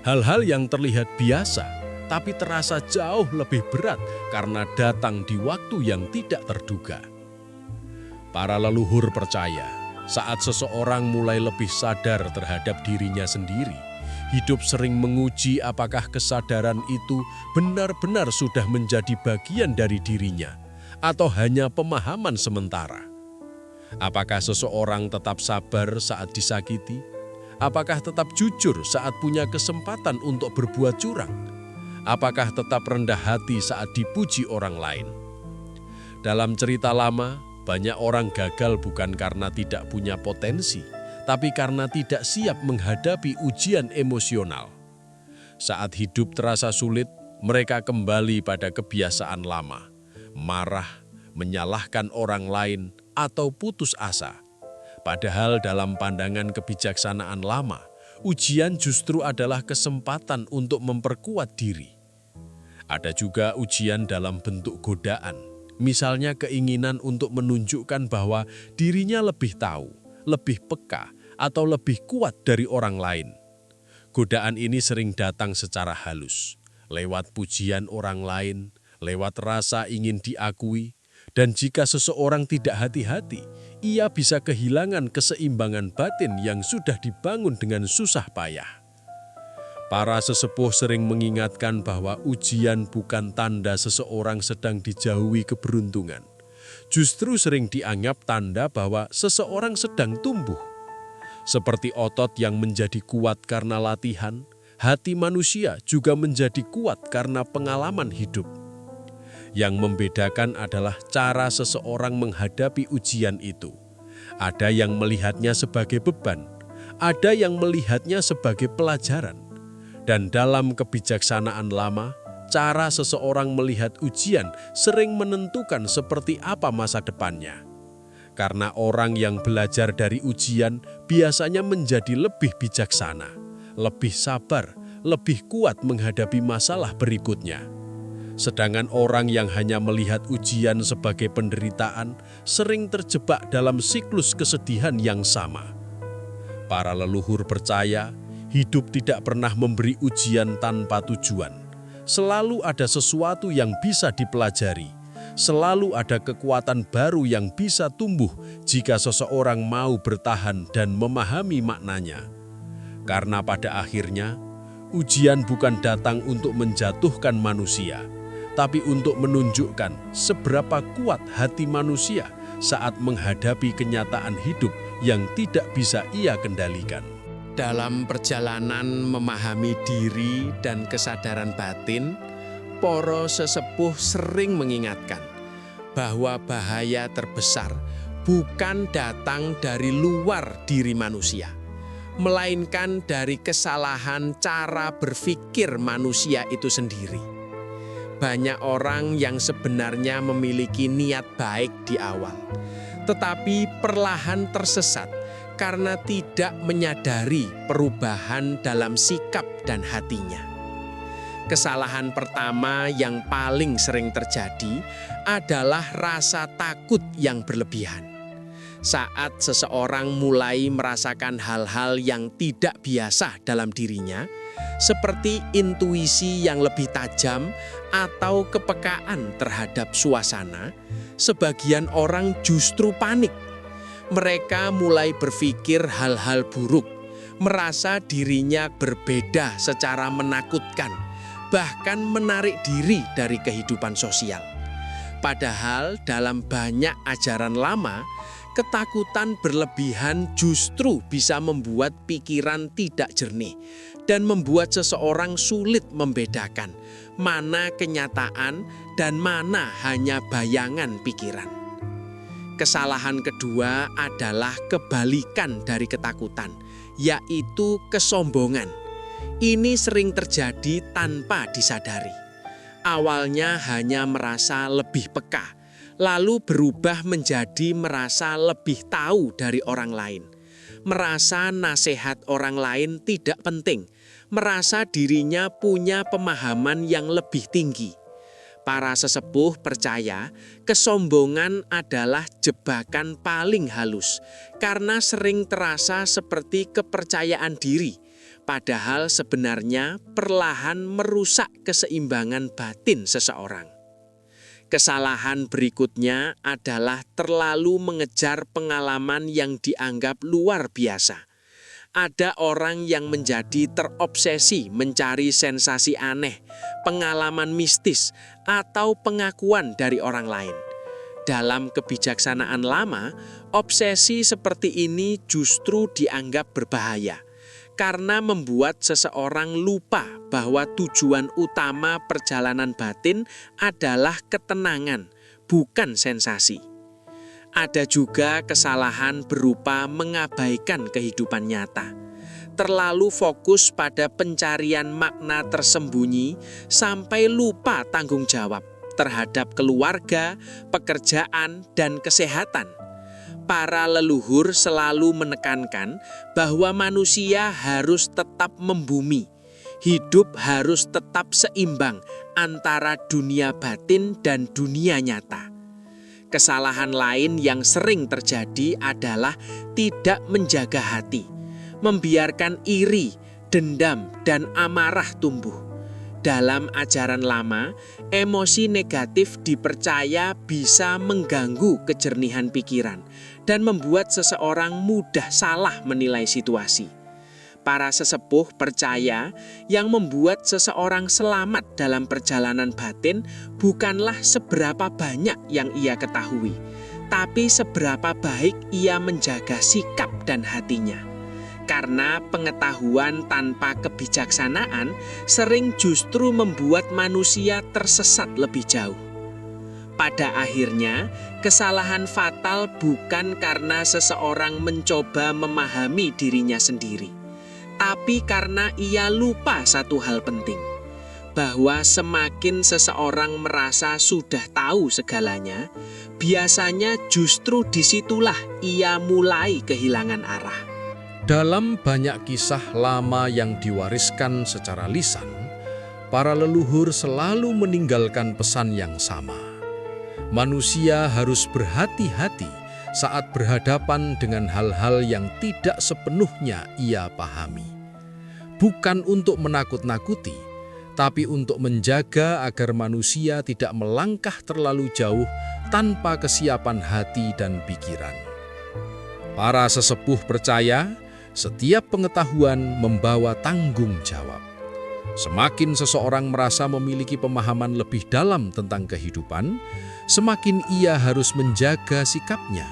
Hal-hal yang terlihat biasa, tapi terasa jauh lebih berat karena datang di waktu yang tidak terduga. Para leluhur percaya, saat seseorang mulai lebih sadar terhadap dirinya sendiri, hidup sering menguji apakah kesadaran itu benar-benar sudah menjadi bagian dari dirinya, atau hanya pemahaman sementara. Apakah seseorang tetap sabar saat disakiti? Apakah tetap jujur saat punya kesempatan untuk berbuat curang? Apakah tetap rendah hati saat dipuji orang lain? Dalam cerita lama, banyak orang gagal bukan karena tidak punya potensi, tapi karena tidak siap menghadapi ujian emosional. Saat hidup terasa sulit, mereka kembali pada kebiasaan lama, marah, menyalahkan orang lain, atau putus asa. Padahal dalam pandangan kebijaksanaan lama, ujian justru adalah kesempatan untuk memperkuat diri. Ada juga ujian dalam bentuk godaan, misalnya keinginan untuk menunjukkan bahwa dirinya lebih tahu, lebih peka, atau lebih kuat dari orang lain. Godaan ini sering datang secara halus, lewat pujian orang lain, lewat rasa ingin diakui, dan jika seseorang tidak hati-hati, ia bisa kehilangan keseimbangan batin yang sudah dibangun dengan susah payah. Para sesepuh sering mengingatkan bahwa ujian bukan tanda seseorang sedang dijauhi keberuntungan. Justru sering dianggap tanda bahwa seseorang sedang tumbuh. Seperti otot yang menjadi kuat karena latihan, hati manusia juga menjadi kuat karena pengalaman hidup. Yang membedakan adalah cara seseorang menghadapi ujian itu. Ada yang melihatnya sebagai beban, ada yang melihatnya sebagai pelajaran. Dan dalam kebijaksanaan lama, cara seseorang melihat ujian sering menentukan seperti apa masa depannya. Karena orang yang belajar dari ujian biasanya menjadi lebih bijaksana, lebih sabar, lebih kuat menghadapi masalah berikutnya. Sedangkan orang yang hanya melihat ujian sebagai penderitaan sering terjebak dalam siklus kesedihan yang sama. Para leluhur percaya, hidup tidak pernah memberi ujian tanpa tujuan. Selalu ada sesuatu yang bisa dipelajari, selalu ada kekuatan baru yang bisa tumbuh jika seseorang mau bertahan dan memahami maknanya. Karena pada akhirnya, ujian bukan datang untuk menjatuhkan manusia, tapi untuk menunjukkan seberapa kuat hati manusia saat menghadapi kenyataan hidup yang tidak bisa ia kendalikan. Dalam perjalanan memahami diri dan kesadaran batin, para sesepuh sering mengingatkan bahwa bahaya terbesar bukan datang dari luar diri manusia, melainkan dari kesalahan cara berpikir manusia itu sendiri. Banyak orang yang sebenarnya memiliki niat baik di awal, tetapi perlahan tersesat karena tidak menyadari perubahan dalam sikap dan hatinya. Kesalahan pertama yang paling sering terjadi adalah rasa takut yang berlebihan. Saat seseorang mulai merasakan hal-hal yang tidak biasa dalam dirinya, seperti intuisi yang lebih tajam atau kepekaan terhadap suasana, sebagian orang justru panik. Mereka mulai berpikir hal-hal buruk, merasa dirinya berbeda secara menakutkan, bahkan menarik diri dari kehidupan sosial. Padahal dalam banyak ajaran lama, ketakutan berlebihan justru bisa membuat pikiran tidak jernih dan membuat seseorang sulit membedakan mana kenyataan dan mana hanya bayangan pikiran. Kesalahan kedua adalah kebalikan dari ketakutan, yaitu kesombongan. Ini sering terjadi tanpa disadari. Awalnya hanya merasa lebih peka, lalu berubah menjadi merasa lebih tahu dari orang lain. Merasa nasihat orang lain tidak penting, merasa dirinya punya pemahaman yang lebih tinggi. Para sesepuh percaya kesombongan adalah jebakan paling halus karena sering terasa seperti kepercayaan diri, padahal sebenarnya perlahan merusak keseimbangan batin seseorang. Kesalahan berikutnya adalah terlalu mengejar pengalaman yang dianggap luar biasa. Ada orang yang menjadi terobsesi mencari sensasi aneh, pengalaman mistis, atau pengakuan dari orang lain. Dalam kebijaksanaan lama, obsesi seperti ini justru dianggap berbahaya karena membuat seseorang lupa bahwa tujuan utama perjalanan batin adalah ketenangan, bukan sensasi. Ada juga kesalahan berupa mengabaikan kehidupan nyata. Terlalu fokus pada pencarian makna tersembunyi sampai lupa tanggung jawab terhadap keluarga, pekerjaan, dan kesehatan. Para leluhur selalu menekankan bahwa manusia harus tetap membumi. Hidup harus tetap seimbang antara dunia batin dan dunia nyata. Kesalahan lain yang sering terjadi adalah tidak menjaga hati, membiarkan iri, dendam, dan amarah tumbuh. Dalam ajaran lama, emosi negatif dipercaya bisa mengganggu kejernihan pikiran dan membuat seseorang mudah salah menilai situasi. Para sesepuh percaya yang membuat seseorang selamat dalam perjalanan batin bukanlah seberapa banyak yang ia ketahui, tapi seberapa baik ia menjaga sikap dan hatinya. Karena pengetahuan tanpa kebijaksanaan sering justru membuat manusia tersesat lebih jauh. Pada akhirnya, kesalahan fatal bukan karena seseorang mencoba memahami dirinya sendiri, tapi karena ia lupa satu hal penting, bahwa semakin seseorang merasa sudah tahu segalanya, biasanya justru disitulah ia mulai kehilangan arah. Dalam banyak kisah lama yang diwariskan secara lisan, para leluhur selalu meninggalkan pesan yang sama. Manusia harus berhati-hati saat berhadapan dengan hal-hal yang tidak sepenuhnya ia pahami. Bukan untuk menakut-nakuti, tapi untuk menjaga agar manusia tidak melangkah terlalu jauh tanpa kesiapan hati dan pikiran. Para sesepuh percaya, setiap pengetahuan membawa tanggung jawab. Semakin seseorang merasa memiliki pemahaman lebih dalam tentang kehidupan, semakin ia harus menjaga sikapnya.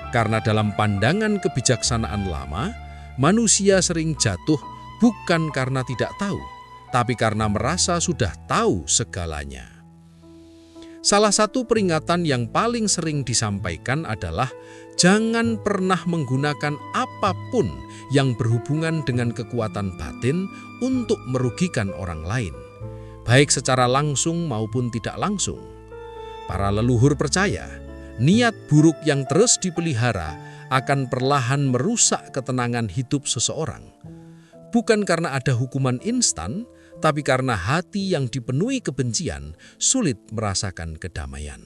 Karena dalam pandangan kebijaksanaan lama, manusia sering jatuh bukan karena tidak tahu, tapi karena merasa sudah tahu segalanya. Salah satu peringatan yang paling sering disampaikan adalah jangan pernah menggunakan apapun yang berhubungan dengan kekuatan batin untuk merugikan orang lain, baik secara langsung maupun tidak langsung. Para leluhur percaya, niat buruk yang terus dipelihara akan perlahan merusak ketenangan hidup seseorang. Bukan karena ada hukuman instan, tapi karena hati yang dipenuhi kebencian sulit merasakan kedamaian.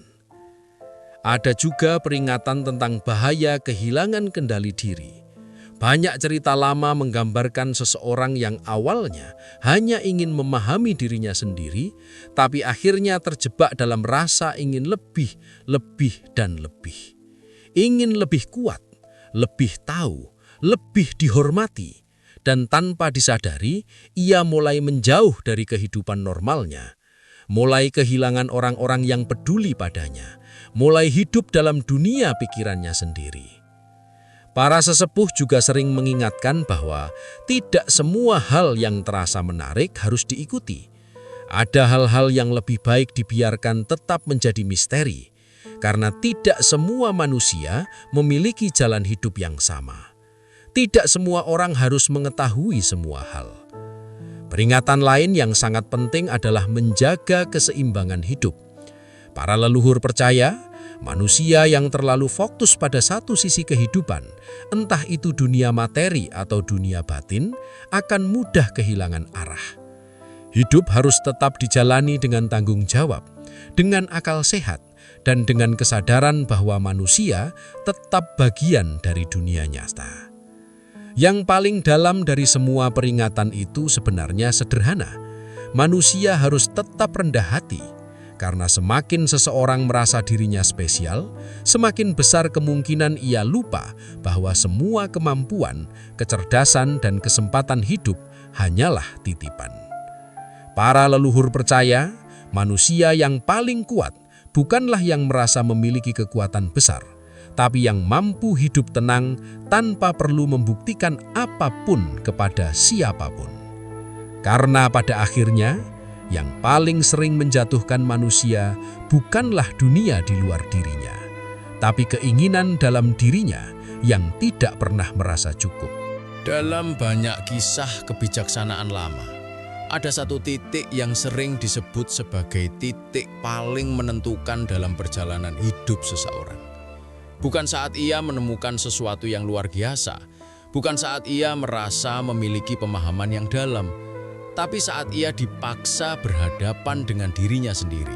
Ada juga peringatan tentang bahaya kehilangan kendali diri. Banyak cerita lama menggambarkan seseorang yang awalnya hanya ingin memahami dirinya sendiri, tapi akhirnya terjebak dalam rasa ingin lebih, dan lebih. Ingin lebih kuat, lebih tahu, lebih dihormati, dan tanpa disadari, ia mulai menjauh dari kehidupan normalnya, mulai kehilangan orang-orang yang peduli padanya, mulai hidup dalam dunia pikirannya sendiri. Para sesepuh juga sering mengingatkan bahwa tidak semua hal yang terasa menarik harus diikuti. Ada hal-hal yang lebih baik dibiarkan tetap menjadi misteri, karena tidak semua manusia memiliki jalan hidup yang sama. Tidak semua orang harus mengetahui semua hal. Peringatan lain yang sangat penting adalah menjaga keseimbangan hidup. Para leluhur percaya, manusia yang terlalu fokus pada satu sisi kehidupan, entah itu dunia materi atau dunia batin, akan mudah kehilangan arah. Hidup harus tetap dijalani dengan tanggung jawab, dengan akal sehat, dan dengan kesadaran bahwa manusia tetap bagian dari dunia nyata. Yang paling dalam dari semua peringatan itu sebenarnya sederhana. Manusia harus tetap rendah hati, karena semakin seseorang merasa dirinya spesial, semakin besar kemungkinan ia lupa bahwa semua kemampuan, kecerdasan, dan kesempatan hidup hanyalah titipan. Para leluhur percaya, manusia yang paling kuat bukanlah yang merasa memiliki kekuatan besar, tapi yang mampu hidup tenang tanpa perlu membuktikan apapun kepada siapapun. Karena pada akhirnya, yang paling sering menjatuhkan manusia bukanlah dunia di luar dirinya, tapi keinginan dalam dirinya yang tidak pernah merasa cukup. Dalam banyak kisah kebijaksanaan lama, ada satu titik yang sering disebut sebagai titik paling menentukan dalam perjalanan hidup seseorang. Bukan saat ia menemukan sesuatu yang luar biasa, bukan saat ia merasa memiliki pemahaman yang dalam, tapi saat ia dipaksa berhadapan dengan dirinya sendiri,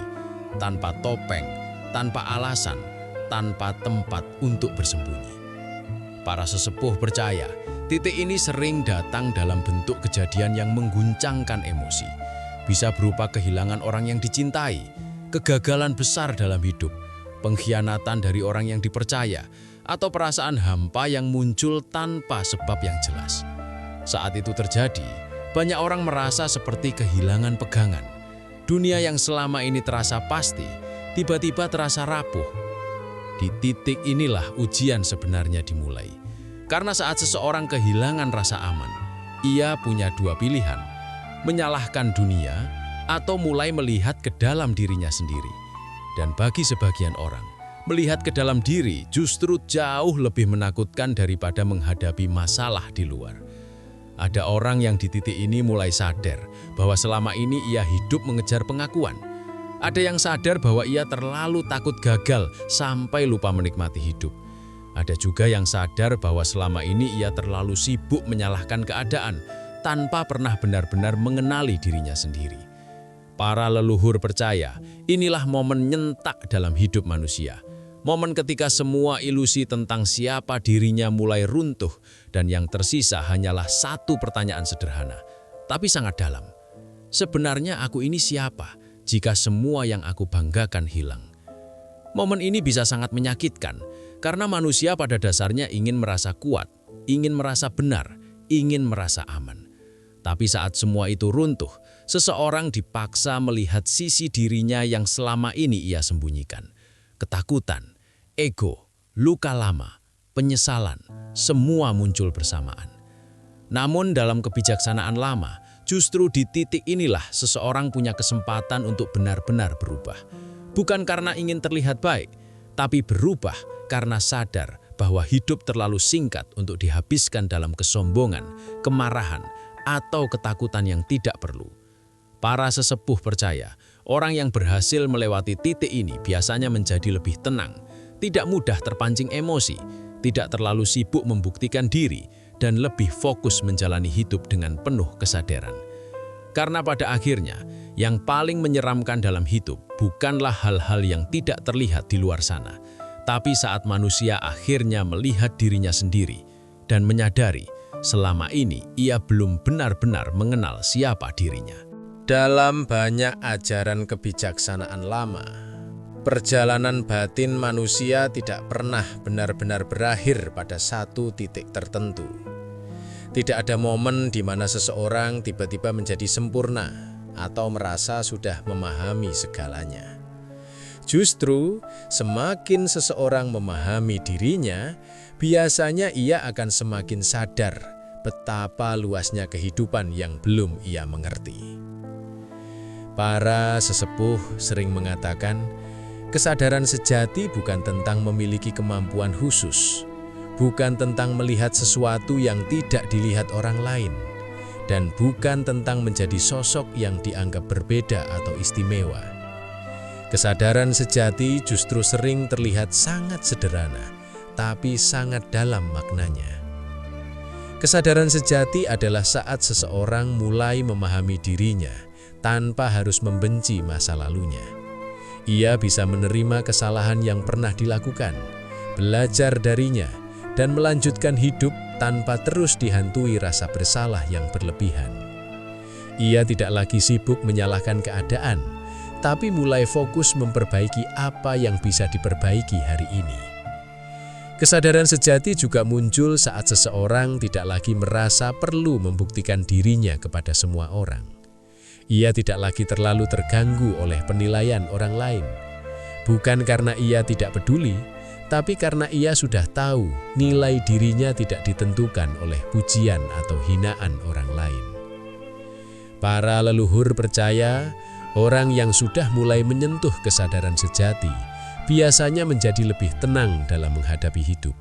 tanpa topeng, tanpa alasan, tanpa tempat untuk bersembunyi. Para sesepuh percaya, titik ini sering datang dalam bentuk kejadian yang mengguncangkan emosi. Bisa berupa kehilangan orang yang dicintai, kegagalan besar dalam hidup, pengkhianatan dari orang yang dipercaya, atau perasaan hampa yang muncul tanpa sebab yang jelas. Saat itu terjadi, banyak orang merasa seperti kehilangan pegangan. Dunia yang selama ini terasa pasti, tiba-tiba terasa rapuh. Di titik inilah ujian sebenarnya dimulai. Karena saat seseorang kehilangan rasa aman, ia punya dua pilihan, menyalahkan dunia atau mulai melihat ke dalam dirinya sendiri. Dan bagi sebagian orang, melihat ke dalam diri justru jauh lebih menakutkan daripada menghadapi masalah di luar. Ada orang yang di titik ini mulai sadar bahwa selama ini ia hidup mengejar pengakuan. Ada yang sadar bahwa ia terlalu takut gagal sampai lupa menikmati hidup. Ada juga yang sadar bahwa selama ini ia terlalu sibuk menyalahkan keadaan tanpa pernah benar-benar mengenali dirinya sendiri. Para leluhur percaya, inilah momen nyentak dalam hidup manusia. Momen ketika semua ilusi tentang siapa dirinya mulai runtuh dan yang tersisa hanyalah satu pertanyaan sederhana, tapi sangat dalam. sebenarnya aku ini siapa jika semua yang aku banggakan hilang? Momen ini bisa sangat menyakitkan karena manusia pada dasarnya ingin merasa kuat, ingin merasa benar, ingin merasa aman. Tapi saat semua itu runtuh, seseorang dipaksa melihat sisi dirinya yang selama ini ia sembunyikan. Ketakutan, ego, luka lama, penyesalan, semua muncul bersamaan. Namun dalam kebijaksanaan lama, justru di titik inilah seseorang punya kesempatan untuk benar-benar berubah. Bukan karena ingin terlihat baik, tapi berubah karena sadar bahwa hidup terlalu singkat untuk dihabiskan dalam kesombongan, kemarahan, atau ketakutan yang tidak perlu. Para sesepuh percaya, orang yang berhasil melewati titik ini biasanya menjadi lebih tenang, tidak mudah terpancing emosi, tidak terlalu sibuk membuktikan diri, dan lebih fokus menjalani hidup dengan penuh kesadaran. Karena pada akhirnya, yang paling menyeramkan dalam hidup bukanlah hal-hal yang tidak terlihat di luar sana, tapi saat manusia akhirnya melihat dirinya sendiri dan menyadari selama ini ia belum benar-benar mengenal siapa dirinya. Dalam banyak ajaran kebijaksanaan lama, perjalanan batin manusia tidak pernah benar-benar berakhir pada satu titik tertentu. Tidak ada momen di mana seseorang tiba-tiba menjadi sempurna atau merasa sudah memahami segalanya. Justru, semakin seseorang memahami dirinya, biasanya ia akan semakin sadar betapa luasnya kehidupan yang belum ia mengerti. Para sesepuh sering mengatakan, kesadaran sejati bukan tentang memiliki kemampuan khusus, bukan tentang melihat sesuatu yang tidak dilihat orang lain, dan bukan tentang menjadi sosok yang dianggap berbeda atau istimewa. Kesadaran sejati justru sering terlihat sangat sederhana, tapi sangat dalam maknanya. Kesadaran sejati adalah saat seseorang mulai memahami dirinya tanpa harus membenci masa lalunya. Ia bisa menerima kesalahan yang pernah dilakukan, belajar darinya, dan melanjutkan hidup tanpa terus dihantui rasa bersalah yang berlebihan. Ia tidak lagi sibuk menyalahkan keadaan, tapi mulai fokus memperbaiki apa yang bisa diperbaiki hari ini. Kesadaran sejati juga muncul saat seseorang tidak lagi merasa perlu membuktikan dirinya kepada semua orang. Ia tidak lagi terlalu terganggu oleh penilaian orang lain. Bukan karena ia tidak peduli, tapi karena ia sudah tahu nilai dirinya tidak ditentukan oleh pujian atau hinaan orang lain. Para leluhur percaya, orang yang sudah mulai menyentuh kesadaran sejati biasanya menjadi lebih tenang dalam menghadapi hidup.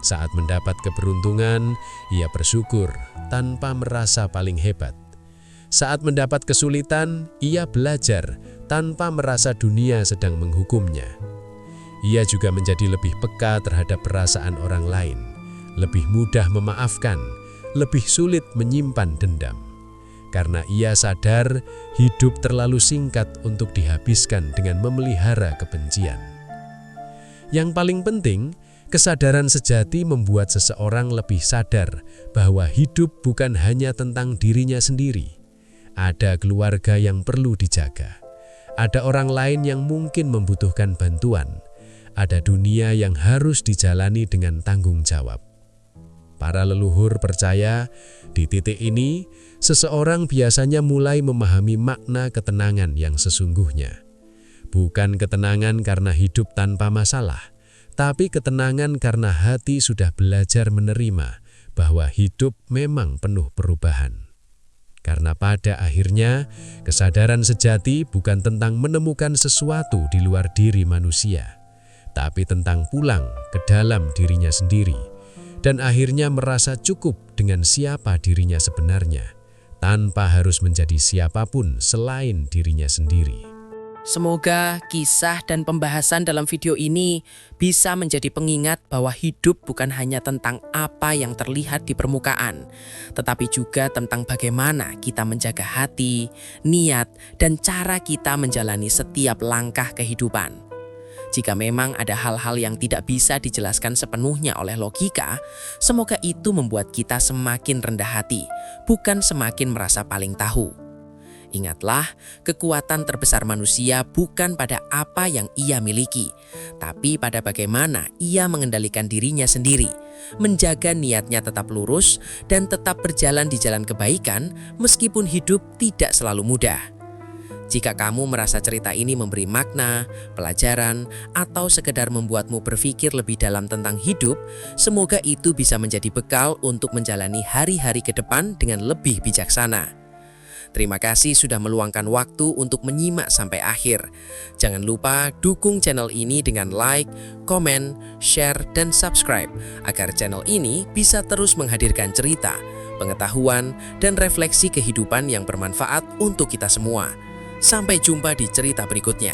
Saat mendapat keberuntungan, ia bersyukur tanpa merasa paling hebat. Saat mendapat kesulitan, ia belajar tanpa merasa dunia sedang menghukumnya. Ia juga menjadi lebih peka terhadap perasaan orang lain, lebih mudah memaafkan, lebih sulit menyimpan dendam. Karena ia sadar hidup terlalu singkat untuk dihabiskan dengan memelihara kebencian. Yang paling penting, kesadaran sejati membuat seseorang lebih sadar bahwa hidup bukan hanya tentang dirinya sendiri. Ada keluarga yang perlu dijaga. Ada orang lain yang mungkin membutuhkan bantuan. Ada dunia yang harus dijalani dengan tanggung jawab. Para leluhur percaya, di titik ini, seseorang biasanya mulai memahami makna ketenangan yang sesungguhnya. Bukan ketenangan karena hidup tanpa masalah, tapi ketenangan karena hati sudah belajar menerima bahwa hidup memang penuh perubahan. Karena pada akhirnya, kesadaran sejati bukan tentang menemukan sesuatu di luar diri manusia, tapi tentang pulang ke dalam dirinya sendiri, dan akhirnya merasa cukup dengan siapa dirinya sebenarnya, tanpa harus menjadi siapapun selain dirinya sendiri. Semoga kisah dan pembahasan dalam video ini bisa menjadi pengingat bahwa hidup bukan hanya tentang apa yang terlihat di permukaan, tetapi juga tentang bagaimana kita menjaga hati, niat, dan cara kita menjalani setiap langkah kehidupan. Jika memang ada hal-hal yang tidak bisa dijelaskan sepenuhnya oleh logika, semoga itu membuat kita semakin rendah hati, bukan semakin merasa paling tahu. Ingatlah, kekuatan terbesar manusia bukan pada apa yang ia miliki, tapi pada bagaimana ia mengendalikan dirinya sendiri, menjaga niatnya tetap lurus, dan tetap berjalan di jalan kebaikan meskipun hidup tidak selalu mudah. Jika kamu merasa cerita ini memberi makna, pelajaran, atau sekedar membuatmu berpikir lebih dalam tentang hidup, semoga itu bisa menjadi bekal untuk menjalani hari-hari ke depan dengan lebih bijaksana. Terima kasih sudah meluangkan waktu untuk menyimak sampai akhir. Jangan lupa dukung channel ini dengan like, komen, share, dan subscribe agar channel ini bisa terus menghadirkan cerita, pengetahuan, dan refleksi kehidupan yang bermanfaat untuk kita semua. Sampai jumpa di cerita berikutnya.